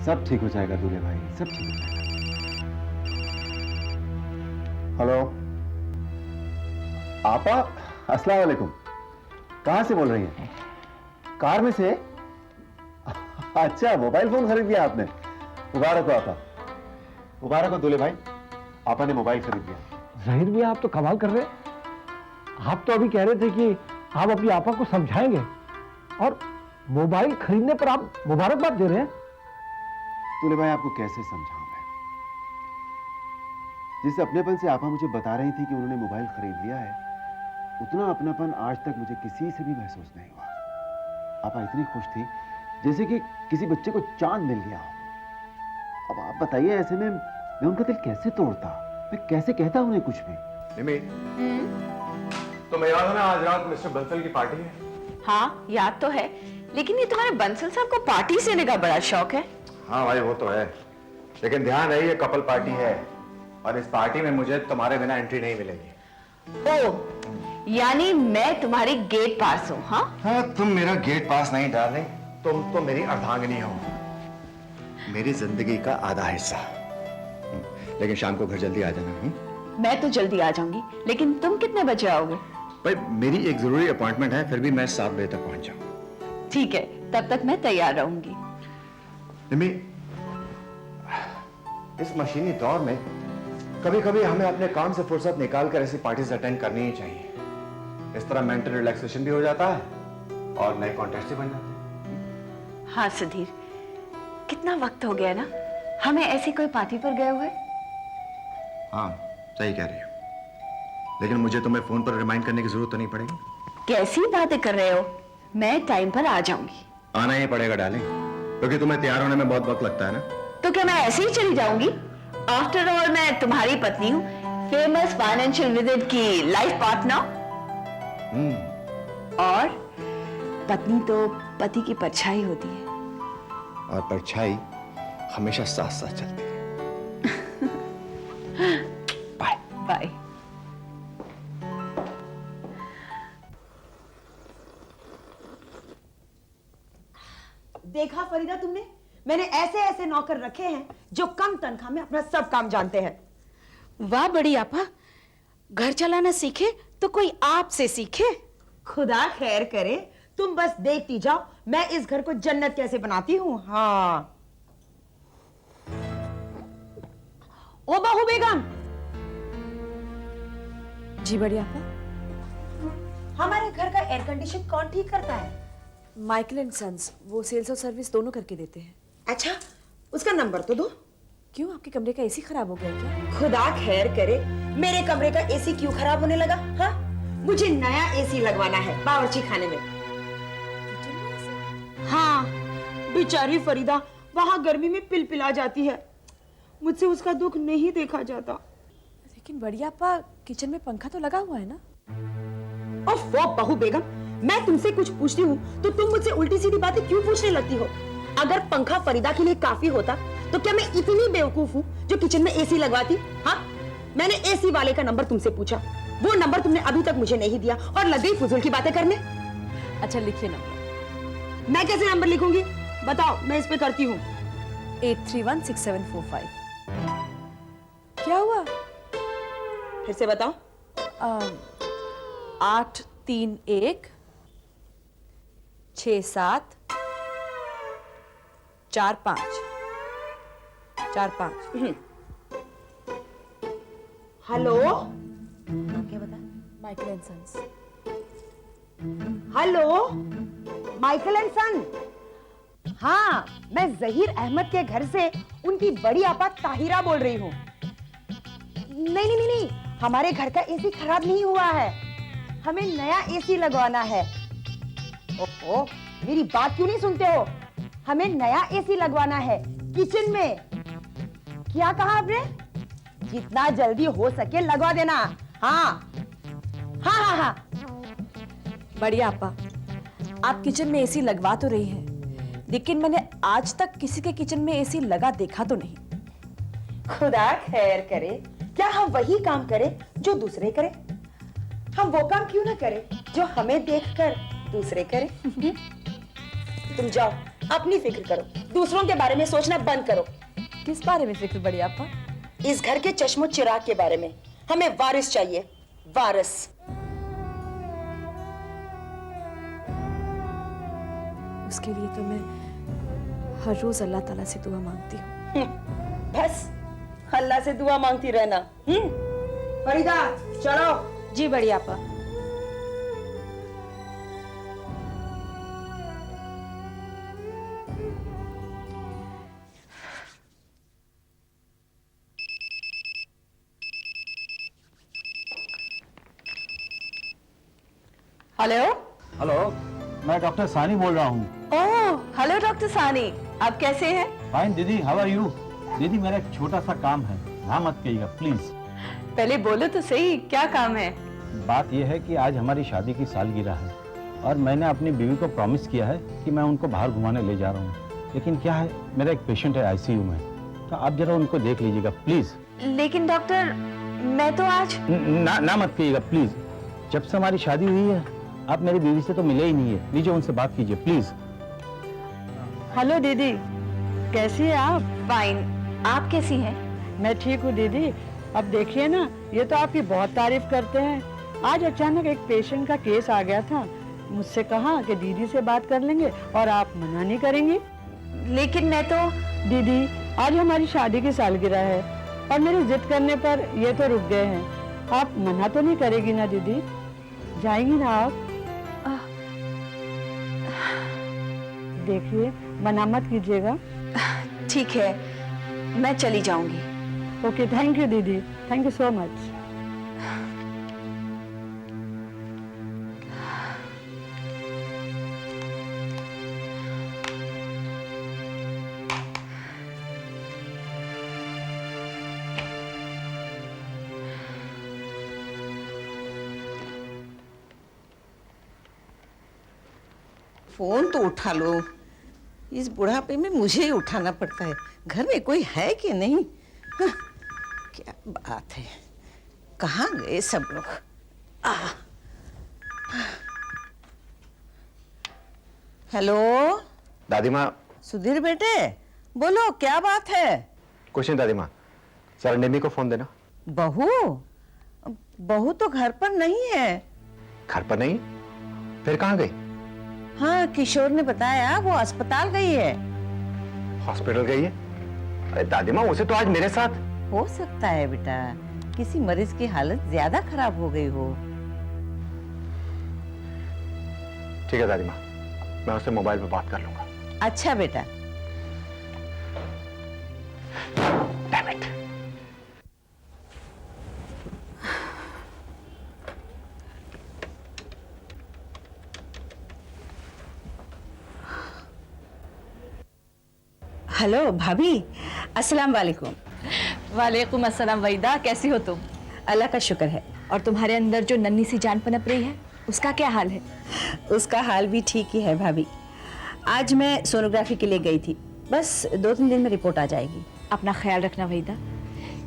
सब ठीक हो जाएगा दूल्हे भाई, सब ठीक हो जाएगा। हेलो आपा, अस्सलाम वालेकुम। कहां से बोल रही हैं? कार में से? अच्छा, मोबाइल फोन खरीद लिया आपने। मुबारक हो आपा, मुबारक हो दूल्हे भाई, आपा ने मोबाइल खरीद लिया। जाहिर भी आप तो कमाल कर रहे हैं। आप तो अभी कह रहे थे कि आप अपनी आपा को समझाएंगे और मोबाइल खरीदने पर आप मुबारकबाद दे रहे हैं। दूल्हे भाई आपको कैसे समझाऊं मैं? जिस अपनेपन से आपा मुझे बता रही थी कि उन्होंने मोबाइल खरीद लिया है, उतना अपनापन आज तक मुझे किसी से भी महसूस नहीं हुआ। आपा इतनी खुश थी जैसे कि किसी बच्चे को चांद मिल गया हो। अब आप बताइए, ऐसे में मैं उनका दिल कैसे तोड़ता, मैं कैसे कहता उन्हें कुछ भी। निमी, तुम्हें याद है ना आज रात मिस्टर बंसल की पार्टी है? हाँ याद तो है, लेकिन ये तुम्हारे बंसल साहब को पार्टी से का बड़ा शौक है। हाँ भाई वो तो है, लेकिन ध्यान रहे ये कपल पार्टी है और इस पार्टी में मुझे तुम्हारे बिना एंट्री नहीं मिलेगी। ओ, यानी मैं तुम्हारी गेट पास हूँ? हाँ हाँ, तुम मेरा गेट पास नहीं डार्लिंग, तुम तो मेरी अर्धांगिनी हो, मेरी जिंदगी का आधा हिस्सा। लेकिन शाम को घर जल्दी आ जाना। मैं तो जल्दी आ जाऊंगी, लेकिन तुम कितने बजे आओगे? भाई मेरी एक जरूरी अपॉइंटमेंट है, फिर भी मैं 7 बजे तक पहुंच जाऊंगा। ठीक है, तब तक मैं तैयार रहूंगी। निमी, इस मशीनी दौर में कभी कभी हमें अपने काम से फुर्सत निकाल कर ऐसी पार्टीज अटेंड करनी ही चाहिए। इस तरह मेंटल रिलैक्सेशन भी हो जाता है और नए कॉन्टेक्ट भी बन जाते हैं। हाँ सुधीर, कितना वक्त हो गया ना हमें ऐसी कोई पार्टी पर गए हुए। हाँ सही कह रही हो, लेकिन मुझे तुम्हें फोन पर रिमाइंड करने की जरूरत तो नहीं पड़ेगी। कैसी बातें कर रहे हो, मैं टाइम पर आ जाऊंगी। आना ही पड़ेगा डार्लिंग, क्योंकि तुम्हें तैयार होने में बहुत वक्त लगता है ना। तो क्या मैं ऐसे ही चली जाऊंगी? आफ्टर ऑल मैं तुम्हारी पत्नी हूँ, फेमस फाइनेंशियल विजिट की लाइफ पार्टनर। और पत्नी तो पति की परछाई होती है, और परछाई हमेशा साथ साथ चलती है। Bye bye. देखा फरीदा तुमने, मैंने ऐसे ऐसे नौकर रखे हैं जो कम तनख्वाह में अपना सब काम जानते हैं। वाह बड़ी आपा, घर चलाना सीखे तो कोई आपसे सीखे। खुदा खैर करे, तुम बस देखती जाओ मैं इस घर को जन्नत कैसे बनाती हूँ। हाँ ओ बहू बेगम। जी बड़ी आपा। हमारे घर का एयर कंडीशन कौन ठीक करता है? माइकल एंड सन्स, वो सेल्स और सर्विस दोनों करके देते हैं। अच्छा, उसका नंबर तो दो। क्यों, आपके कमरे का एसी खराब हो गया क्या? खुदा खैर करे, मेरे कमरे का एसी क्यों खराब होने लगा? हाँ, मुझे नया एसी लगवाना है बावर्ची खाने में। हाँ, बेचारी फरीदा वहां गर्मी में पिलपिला जाती है, मुझसे उसका दुख नहीं देखा जाता। लेकिन बड़ी आपा, किचन में पंखा तो लगा हुआ है ना? ओह वो बहू बेगम, मैं तुमसे कुछ पूछती हूँ तो तुम मुझसे उल्टी सीधी बातें क्यों पूछने लगती हो? अगर पंखा फरीदा के लिए काफी होता तो क्या मैं इतनी बेवकूफ हूँ जो किचन में एसी लगवाती? हाँ, मैंने एसी वाले का नंबर तुमसे पूछा, वो नंबर तुमने अभी तक मुझे नहीं दिया और लग गई फुजूल की बातें करने। अच्छा लिखिए नंबर। मैं कैसे नंबर लिखूंगी? बताओ, मैं इस पे करती हूँ। 83167445। क्या हुआ? फिर से बताओ। 831 67 45 45। हेलो, क्या बता? Michael and Sons. Hello, Michael and son. हाँ, मैं जहीर अहमद के घर से उनकी बड़ी आपा ताहिरा बोल रही हूँ। नहीं नहीं नहीं नहीं, हमारे घर का एसी खराब नहीं हुआ है, हमें नया एसी लगवाना है। ओहो, मेरी बात क्यों नहीं सुनते हो? हमें नया एसी लगवाना है किचन में। क्या कहा आपने? जितना जल्दी हो सके लगवा देना। हाँ हाँ हाँ हाँ। बढ़िया आपा, आप किचन में एसी लगवा तो रही हैं, लेकिन मैंने आज तक किसी के किचन में एसी लगा देखा तो नहीं। खुदा खैर करे, क्या हम वही काम करें जो दूसरे करें? हम वो काम क्यों ना करें जो हमें देखकर दूसरे करें? तुम जाओ, अपनी फिक्र करो, दूसरों के बारे में सोचना बंद करो। किस बारे में फिक्र बड़ी आपा? इस घर के चश्मो चिराग के बारे में। हमें वारिस चाहिए, वारिस। उसके लिए तो मैं हर रोज अल्लाह ताला से दुआ मांगती हूँ। बस अल्लाह से दुआ मांगती रहना। फरीदा चलो। जी बड़ी आपा। हेलो। हेलो, मैं डॉक्टर सानी बोल रहा हूँ। ओह हेलो डॉक्टर सानी, आप कैसे हैं? फाइन दीदी, हाउ आर यू? दीदी मेरा एक छोटा सा काम है, ना मत कहिएगा प्लीज। पहले बोलो तो सही, क्या काम है? बात यह है कि आज हमारी शादी की सालगिरह है और मैंने अपनी बीवी को प्रॉमिस किया है कि मैं उनको बाहर घुमाने ले जा रहा हूँ। लेकिन क्या है, मेरा एक पेशेंट है आईसीयू में, तो आप जरा उनको देख लीजिएगा प्लीज। लेकिन डॉक्टर मैं तो आज ना मत कहिएगा प्लीज। जब से हमारी शादी हुई है आप मेरी बीवी से तो मिले ही नहीं है। लीजिए उनसे बात कीजिए प्लीज। हेलो दीदी, कैसी है आप? फाइन, आप कैसी हैं? मैं ठीक हूँ दीदी। अब देखिए ना, ये तो आपकी बहुत तारीफ करते हैं। आज अचानक एक पेशेंट का केस आ गया था, मुझसे कहा कि दीदी से बात कर लेंगे और आप मना नहीं करेंगी। लेकिन मैं तो दीदी आज हमारी शादी की सालगिरह है और मेरी जिद करने पर ये तो रुक गए हैं। आप मना तो नहीं करेगी ना दीदी? जाएंगी ना आप? देखिए मना मत कीजिएगा। ठीक है, मैं चली जाऊंगी। ओके, थैंक यू दीदी, thank you so much. Phone तो उठा लो। इस बुढ़ापे में मुझे ही उठाना पड़ता है। घर में कोई है कि नहीं? हाँ, क्या बात है, कहाँ गए सब लोग? हेलो दादी माँ। सुधीर बेटे, बोलो क्या बात है? कुछ नहीं दादी माँ, जरा निमी को फोन देना। बहू? बहू तो घर पर नहीं है। घर पर नहीं? फिर कहाँ गई? हाँ, किशोर ने बताया वो अस्पताल गई है। हॉस्पिटल गई है? अरे दादी माँ, उसे तो आज मेरे साथ। हो सकता है बेटा, किसी मरीज की हालत ज्यादा खराब हो गई हो। ठीक है दादी माँ, मैं उससे मोबाइल पे बात कर लूंगा। अच्छा बेटा। Damn it. हेलो भाभी, अस्सलाम वालेकुम। वालेकुम अस्सलाम वहीदा, कैसी हो तुम? अल्लाह का शुक्र है। और तुम्हारे अंदर जो नन्ही सी जान पनप रही है, उसका क्या हाल है? उसका हाल भी ठीक ही है भाभी। आज मैं सोनोग्राफी के लिए गई थी, बस 2-3 दिन में रिपोर्ट आ जाएगी। अपना ख्याल रखना वहीदा।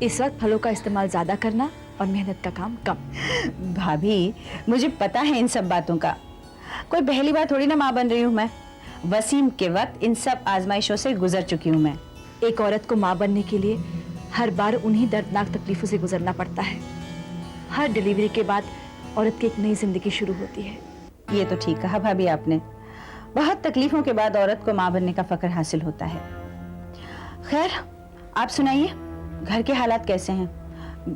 इस वक्त फलों का इस्तेमाल ज्यादा करना और मेहनत का काम कम। भाभी मुझे पता है इन सब बातों का, कोई पहली बार थोड़ी ना माँ बन रही हूँ मैं। वसीम के वक्त इन सब आजमाइशों से गुजर चुकी हूँ मैं। एक औरत को माँ बनने के लिए हर बार उन्हीं दर्दनाक तकलीफों से गुजरना पड़ता है। हर डिलीवरी के बाद औरत की एक नई जिंदगी शुरू होती है। ये तो ठीक कहा भाभी आपने, बहुत तकलीफों के बाद औरत को माँ बनने का फक्र हासिल होता है। खैर आप सुनाइए, घर के हालात कैसे हैं?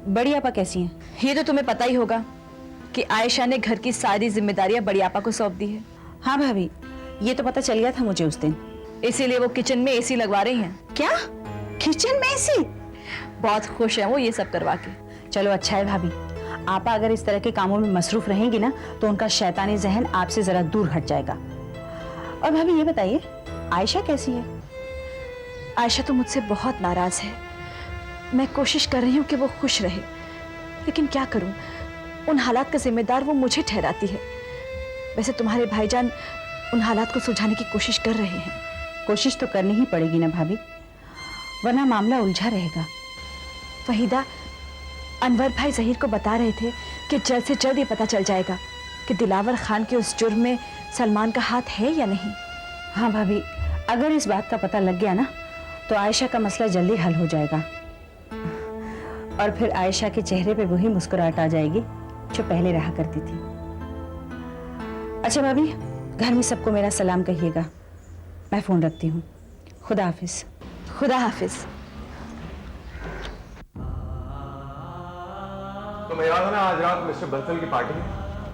बड़ी आपा कैसी हैं? ये तो तुम्हें पता ही होगा कि आयशा ने घर की सारी जिम्मेदारियां बड़ी आपा को सौंप दी है। हाँ भाभी, ये तो पता चल गया था मुझे उस दिन। इसीलिए वो किचन में एसी लगवा रही हैं। क्या? किचन में एसी? बहुत खुश हैं वो ये सब करवा के। चलो अच्छा है भाभी, आपा अगर इस तरह के कामों में मसरूफ रहेंगी ना तो उनका शैतानी जहन आपसे जरा दूर हट जाएगा। और भाभी ये बताइए, आयशा कैसी है? आयशा तो मुझसे बहुत नाराज है। मैं कोशिश कर रही हूँ कि वो खुश रहे, लेकिन क्या करूँ, उन हालात का जिम्मेदार वो मुझे ठहराती है। वैसे तुम्हारे भाईजान उन हालात को सुलझाने की कोशिश कर रहे हैं। कोशिश तो करनी ही पड़ेगी ना भाभी, वरना मामला उलझा रहेगा। वहीदा, अनवर भाई जहीर को बता रहे थे कि जल्द से जल्द ये पता चल जाएगा कि दिलावर खान के उस जुर्म में सलमान का हाथ है या नहीं। हाँ भाभी, अगर इस बात का पता लग गया ना तो आयशा का मसला जल्दी हल हो जाएगा और फिर आयशा के चेहरे पे वही मुस्कुराहट आ जाएगी जो पहले रहा करती थी। अच्छा भाभी, घर में सबको मेरा सलाम कहिएगा। मैं फोन रखती हूँ। खुदा हाफिज। खुदा हाफिज। तुम्हें याद है ना आज रात मिस्टर बंसल की पार्टी में?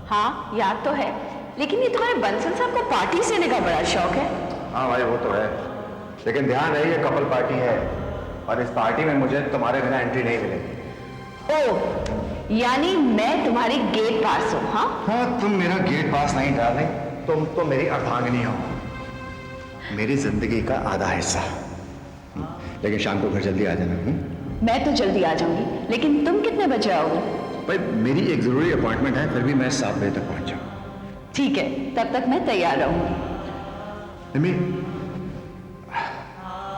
हाँ याद तो है, लेकिन ये तुम्हारे बंसल साहब को पार्टी से का बड़ा शौक है। हाँ भाई वो तो है, लेकिन ध्यान रहे ये कपल पार्टी है और इस पार्टी में मुझे तुम्हारे बिना एंट्री नहीं मिलेगी। ओह, यानी मैं तुम्हारी गेट पास हूँ? हाँ हाँ, तुम मेरा गेट पास नहीं डार्लिंग, तुम तो मेरी अर्धांगिनी हो, मेरी जिंदगी का आधा हिस्सा। लेकिन शाम को घर जल्दी आ जाना। मैं तो जल्दी आ जाऊंगी, लेकिन तुम कितने बजे आओगे? भाई मेरी एक जरूरी अपॉइंटमेंट है, फिर भी मैं 7 बजे तक पहुंच जाऊँ। ठीक है, तब तक मैं तैयार रहूंगी। निमी,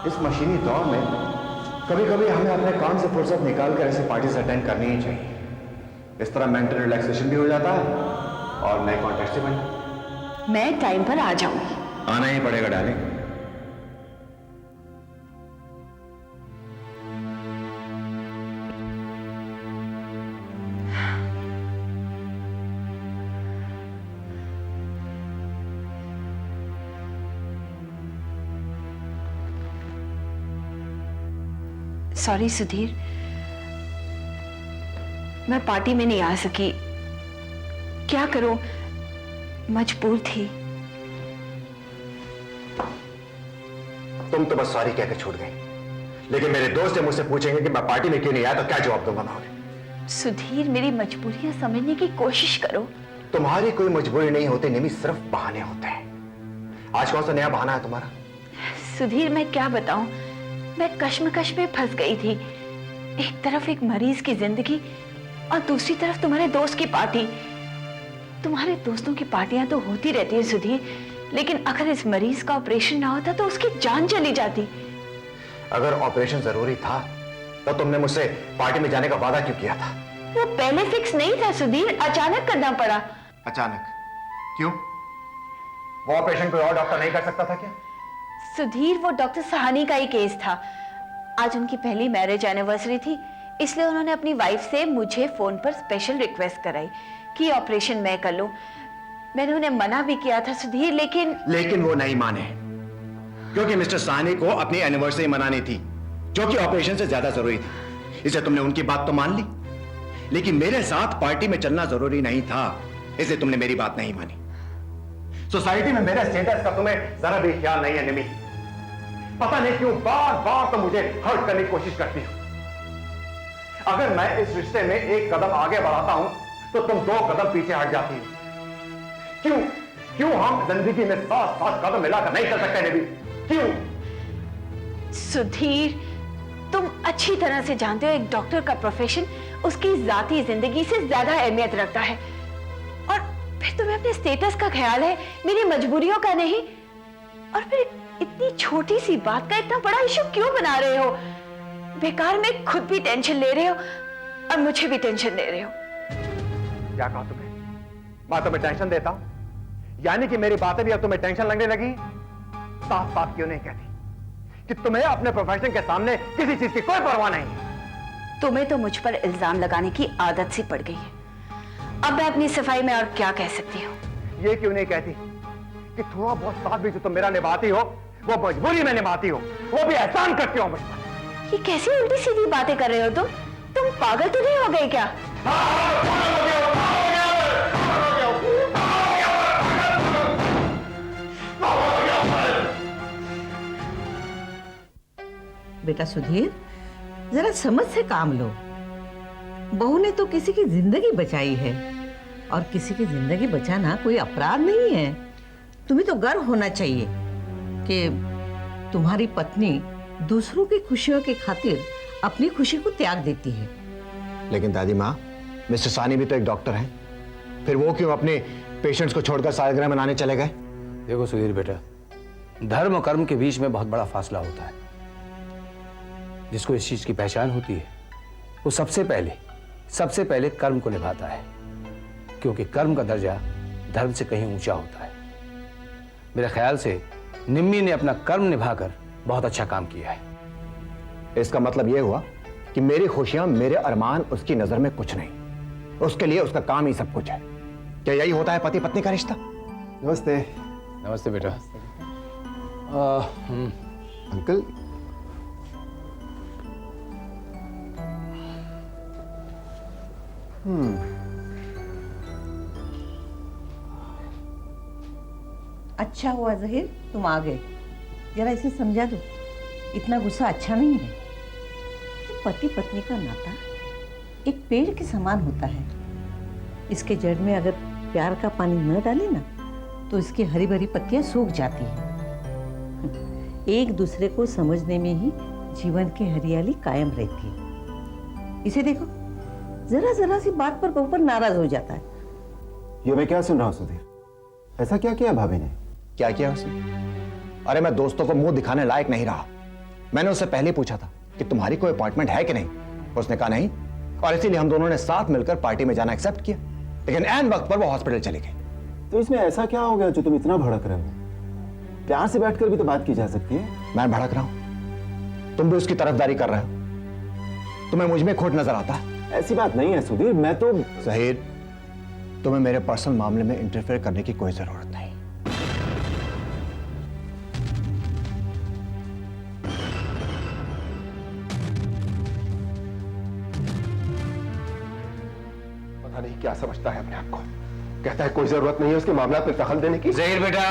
इस मशीनी दौर में कभी कभी हमें अपने काम से फुर्सत निकाल कर ऐसी पार्टीज अटेंड करनी ही चाहिए। इस तरह मेंटल रिलैक्सेशन भी हो जाता है और नए कॉन्टेक्ट भी बन जाते हैं। मैं टाइम पर आ जाऊंगी। आना ही पड़ेगा डार्लिंग। सॉरी सुधीर, मैं पार्टी में नहीं आ सकी। क्या करूं, मजबूर थी। तुम तो बस सॉरी कहकर छूट गई, लेकिन मेरे दोस्त मुझसे पूछेंगे कि मैं पार्टी में क्यों नहीं आया तो क्या जवाब दूंगा मैं? सुधीर, मेरी मजबूरियां समझने की कोशिश करो। तुम्हारी कोई मजबूरी नहीं होती निमी, सिर्फ बहाने होते हैं। आज कौन सा नया बहाना है तुम्हारा? सुधीर, मैं क्या बताऊं, मैं कश्मकश में फंस गई थी। एक तरफ एक मरीज की जिंदगी और दूसरी तरफ तुम्हारे दोस्त की पार्टी। तुम्हारे दोस्तों की पार्टियां तो होती रहती है सुधीर, लेकिन अगर इस मरीज का ऑपरेशन ना होता तो उसकी जान चली जाती। अगर ऑपरेशन जरूरी था तो तुमने मुझसे पार्टी में जाने का वादा क्यों किया था? वो पहले फिक्स नहीं था सुधीर, अचानक करना पड़ा। अचानक क्यों? वो ऑपरेशन कोई और डॉक्टर नहीं कर सकता था क्या? सुधीर, वो डॉक्टर सहानी का ही केस था। आज उनकी पहली मैरिज एनिवर्सरी थी, इसलिए उन्होंने अपनी वाइफ से मुझे फोन पर स्पेशल रिक्वेस्ट कराई कि ऑपरेशन मैं कर लूं। मैंने उन्हें मना भी किया था सुधीर, लेकिन वो नहीं माने, क्योंकि मिस्टर सहानी को अपनी एनिवर्सरी मनानी थी, जो कि ऑपरेशन से ज्यादा जरूरी थी। इसलिए तुमने उनकी बात तो मान ली, लेकिन मेरे साथ पार्टी में चलना जरूरी नहीं था, इसलिए तुमने मेरी बात नहीं मानी। सोसाइटी में मेरे स्टेटस का तुम्हें जरा भी ख्याल नहीं है निमी। पता नहीं क्यों बार बार तो मुझे हर्ट करने की कोशिश करती हो। अगर मैं इस रिश्ते में एक कदम आगे बढ़ाता हूं तो तुम 2 कदम पीछे हट जाती हो। क्यों हम जिंदगी में साथ साथ कदम मिलाकर नहीं चल सकते निमी? क्यों? सुधीर, तुम अच्छी तरह से जानते हो एक डॉक्टर का प्रोफेशन उसकी जाती जिंदगी से ज्यादा अहमियत रखता है, और फिर तुम्हें अपने स्टेटस का ख्याल है, मेरी मजबूरियों का नहीं। और फिर इतनी छोटी सी बात का इतना बड़ा इशू क्यों बना रहे हो? बेकार में खुद भी टेंशन ले रहे हो और मुझे भी टेंशन दे रहे हो। क्या कहा तुम्हें? मैं तुम्हें टेंशन देता हूं? यानी कि मेरी बातें भी अब तुम्हें टेंशन लगने लगी? साफ साफ क्यों नहीं कहती कि तुम्हें अपने प्रोफेशन के सामने किसी चीज की कोई परवाह नहीं है? तुम्हें तो मुझ पर इल्जाम लगाने की आदत सी पड़ गई है। अब मैं अपनी सफाई में और क्या कह सकती हूँ? ये क्यों नहीं कहती कि थोड़ा बहुत साथ भी जो तुम मेरा निभाती हो वो मजबूरी में निभाती हो, वो भी एहसान करती हो मुझ पर। ये कैसी उल्टी सीधी बातें कर रहे हो तुम पागल तो नहीं हो गए क्या? बेटा सुधीर, जरा समझ से काम लो। बहू ने तो किसी की जिंदगी बचाई है, और किसी की जिंदगी बचाना कोई अपराध नहीं है। तुम्हें तो गर्व होना चाहिए कि तुम्हारी पत्नी दूसरों की खुशियों की खातिर अपनी खुशी को त्याग देती है। लेकिन दादी माँ, मिस्टर सानी भी तो एक डॉक्टर हैं, फिर वो क्यों अपने पेशेंट्स को छोड़कर सालगिरह मनाने चले गए? देखो सुधीर बेटा, धर्म और कर्म के बीच में बहुत बड़ा फासला होता है। जिसको इस चीज की पहचान होती है वो सबसे पहले कर्म को निभाता है, क्योंकि कर्म का दर्जा धर्म से कहीं ऊंचा होता है। मेरे ख्याल से निम्मी ने अपना कर्म निभाकर बहुत अच्छा काम किया है। इसका मतलब यह हुआ कि मेरी खुशियां, मेरे अरमान उसकी नजर में कुछ नहीं। उसके लिए उसका काम ही सब कुछ है। क्या यही होता है पति पत्नी का रिश्ता? नमस्ते नमस्ते बेटा। अंकल। अच्छा हुआ जहीर तुम आ गए। जरा इसे समझा दो, इतना गुस्सा अच्छा नहीं है। पति पत्नी का नाता एक पेड़ के समान होता है। इसके जड़ में अगर प्यार का पानी न डाले ना तो इसकी हरी भरी पत्तियां सूख जाती हैं। एक दूसरे को समझने में ही जीवन की हरियाली कायम रहती है। इसे देखो, जरा जरा सी बात पर बहु पर नाराज हो जाता है। ये मैं क्या सुन रहा हूं सुधीर? ऐसा क्या किया भाभी ने? क्या किया उसने? अरे मैं दोस्तों को मुंह दिखाने लायक नहीं रहा। मैंने उससे पहले पूछा था कि तुम्हारी कोई अपॉइंटमेंट है कि नहीं। उसने कहा नहीं, और इसीलिए हम दोनों ने साथ मिलकर पार्टी में जाना एक्सेप्ट किया। लेकिन ऐन वक्त पर वो हॉस्पिटल चली गई। तो इसमें ऐसा क्या हो गया जो तुम इतना भड़क रहे हो? प्यार से बैठकर भी तो बात की जा सकती है। मैं भड़क रहा हूं? तुम भी उसकी तरफदारी कर रहे हो। तुम्हें मुझ में खोट नजर आता है? ऐसी बात नहीं है सुधीर, मैं तो जहीर, तुम्हें मेरे पर्सनल मामले में इंटरफेयर करने की कोई जरूरत नहीं। पता नहीं क्या समझता है अपने आप को। कहता है कोई जरूरत नहीं है उसके मामला में दखल देने की। जहीर बेटा,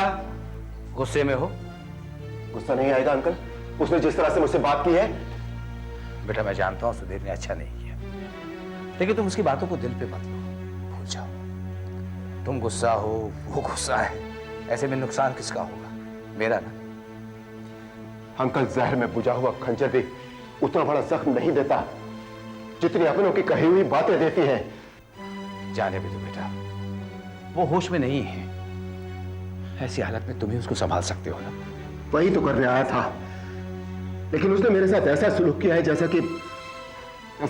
गुस्से में हो? गुस्सा नहीं आएगा अंकल, उसने जिस तरह से मुझसे बात की है। बेटा मैं जानता हूं सुधीर ने अच्छा नहीं किया, लेकिन तुम उसकी बातों को दिल पे मत लो, भूल जाओ। तुम गुस्सा हो, वो गुस्सा है, ऐसे में नुकसान किसका होगा? मेरा ना। अंकल, जहर में बुझा हुआ खंजर भी उतना बड़ा जख्म नहीं देता जितनी अपनों की कही हुई बातें देती हैं। जाने भी दो बेटा, वो होश में नहीं है। ऐसी हालत में तुम ही उसको संभाल सकते हो ना। वही तो करने आया था, लेकिन उसने मेरे साथ ऐसा सलूक किया है जैसा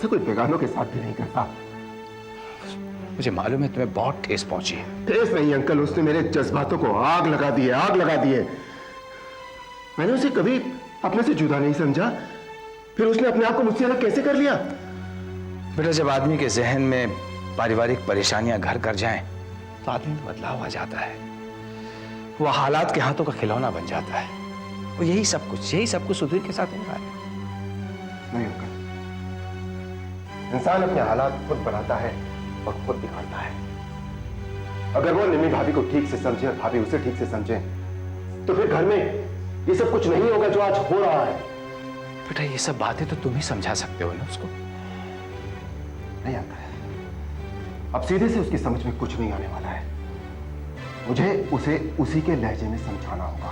कोई बेगानों के साथ भी नहीं करता। मुझे मालूम है तुम्हें बहुत ठेस पहुंची है। ठेस नहीं अंकल, उसने मेरे जज्बातों को आग लगा दी है, आग लगा दी है। मैंने उसे कभी अपने से जुदा नहीं समझा, फिर उसने अपने आप को मुझसे अलग कैसे कर लिया? बेटा जब आदमी के जहन में पारिवारिक परेशानियां घर कर जाएं तो आदमी में बदलाव आ जाता है। वो हालात के हाथों का खिलौना बन जाता है। वो यही सब कुछ सुधीर के साथ हो रहा है। नहीं अंकल, इंसान अपने हालात खुद बनाता है और खुद बिगाड़ता है। अगर वो निम्मी भाभी को ठीक से समझे और भाभी उसे ठीक से समझे तो फिर घर में ये सब कुछ नहीं होगा जो आज हो रहा है। बेटा ये सब बातें तो तुम ही समझा सकते हो ना उसको। नहीं अंकल, अब सीधे से उसकी समझ में कुछ नहीं आने वाला है। मुझे उसे उसी के लहजे में समझाना होगा।